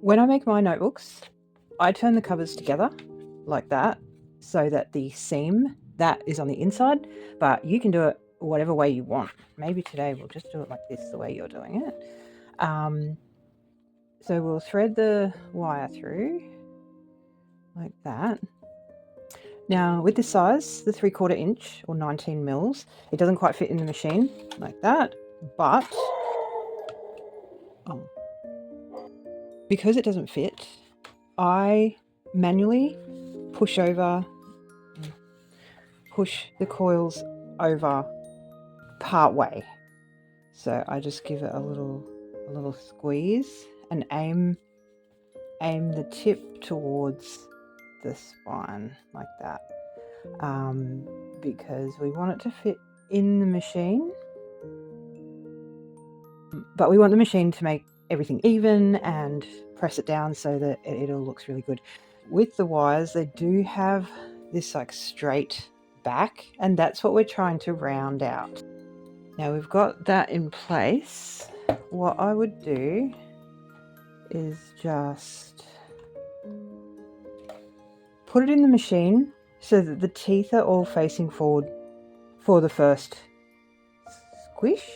When I make my notebooks, I turn the covers together like that so that the seam that is on the inside, but you can do it whatever way you want. Maybe today we'll just do it like this, the way you're doing it. So we'll thread the wire through like that. Now with this size, the 3/4 inch or 19 mils, it doesn't quite fit in the machine like that, but because it doesn't fit, I manually push the coils over part way. So I just give it a little squeeze and aim the tip towards the spine like that, because we want it to fit in the machine, but we want the machine to make everything even and press it down so that it all looks really good. With the wires, they do have this like straight back, and that's what we're trying to round out. Now we've got that in place. What I would do is just put it in the machine so that the teeth are all facing forward for the first squish.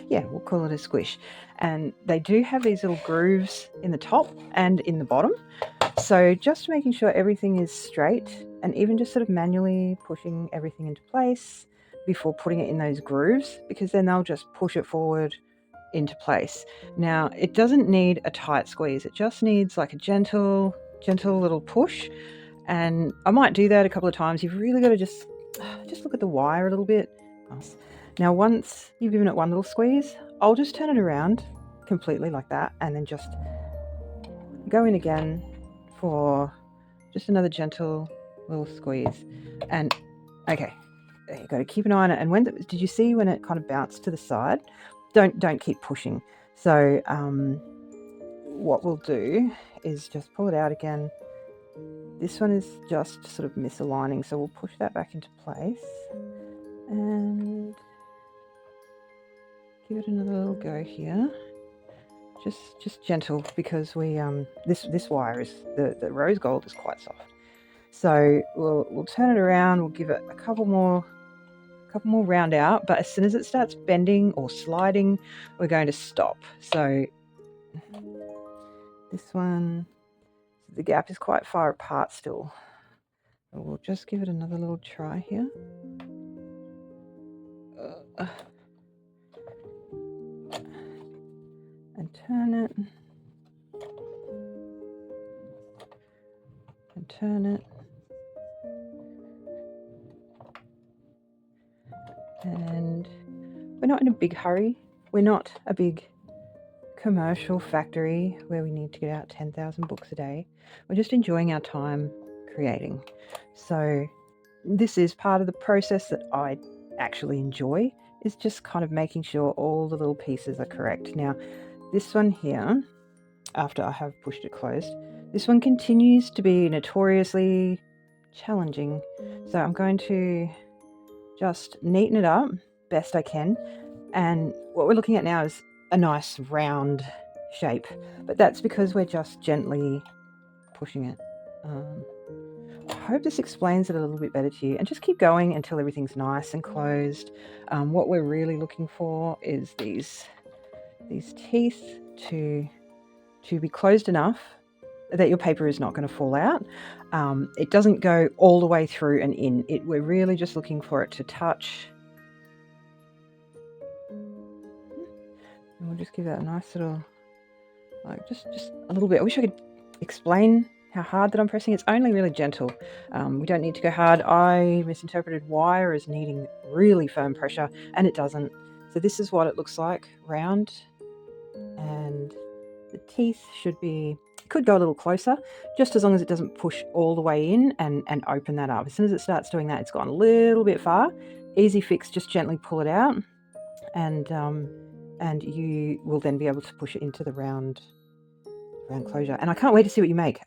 Yeah, we'll call it a squish. And they do have these little grooves in the top and in the bottom. So just making sure everything is straight, and even just sort of manually pushing everything into place before putting it in those grooves, because then they'll just push it forward into place. Now it doesn't need a tight squeeze, it just needs like a gentle little push, and I might do that a couple of times. You've really got to just look at the wire a little bit. Now once you've given it one little squeeze, I'll just turn it around completely like that, and then just go in again for just another gentle little squeeze. And okay, you've got to keep an eye on it. And did you see when it kind of bounced to the side? Don't keep pushing. So what we'll do is just pull it out again. This one is just sort of misaligning, so we'll push that back into place and give it another little go here. Just gentle, because we this wire is the rose gold is quite soft. So we'll turn it around. We'll give it a couple more round out, but as soon as it starts bending or sliding, we're going to stop. So this one, the gap is quite far apart still. We'll just give it another little try here. And turn it. And turn it. And we're not in a big hurry. We're not a big commercial factory where we need to get out 10,000 books a day. We're just enjoying our time creating. So this is part of the process that I actually enjoy, is just kind of making sure all the little pieces are correct. Now this one here, after I have pushed it closed, this one continues to be notoriously challenging. So I'm going to just neaten it up best I can. And what we're looking at now is a nice round shape, but that's because we're just gently pushing it. I hope this explains it a little bit better to you, and just keep going until everything's nice and closed. What we're really looking for is these teeth to be closed enough that your paper is not going to fall out. It doesn't go all the way through and in. We're really just looking for it to touch. And we'll just give that a nice little, like just a little bit. I wish I could explain how hard that I'm pressing. It's only really gentle. We don't need to go hard. I misinterpreted wire as needing really firm pressure, and it doesn't. So this is what it looks like, round, and the teeth could go a little closer, just as long as it doesn't push all the way in and open that up. As soon as it starts doing that, it's gone a little bit far. Easy fix, just gently pull it out, and you will then be able to push it into the round closure. And I can't wait to see what you make.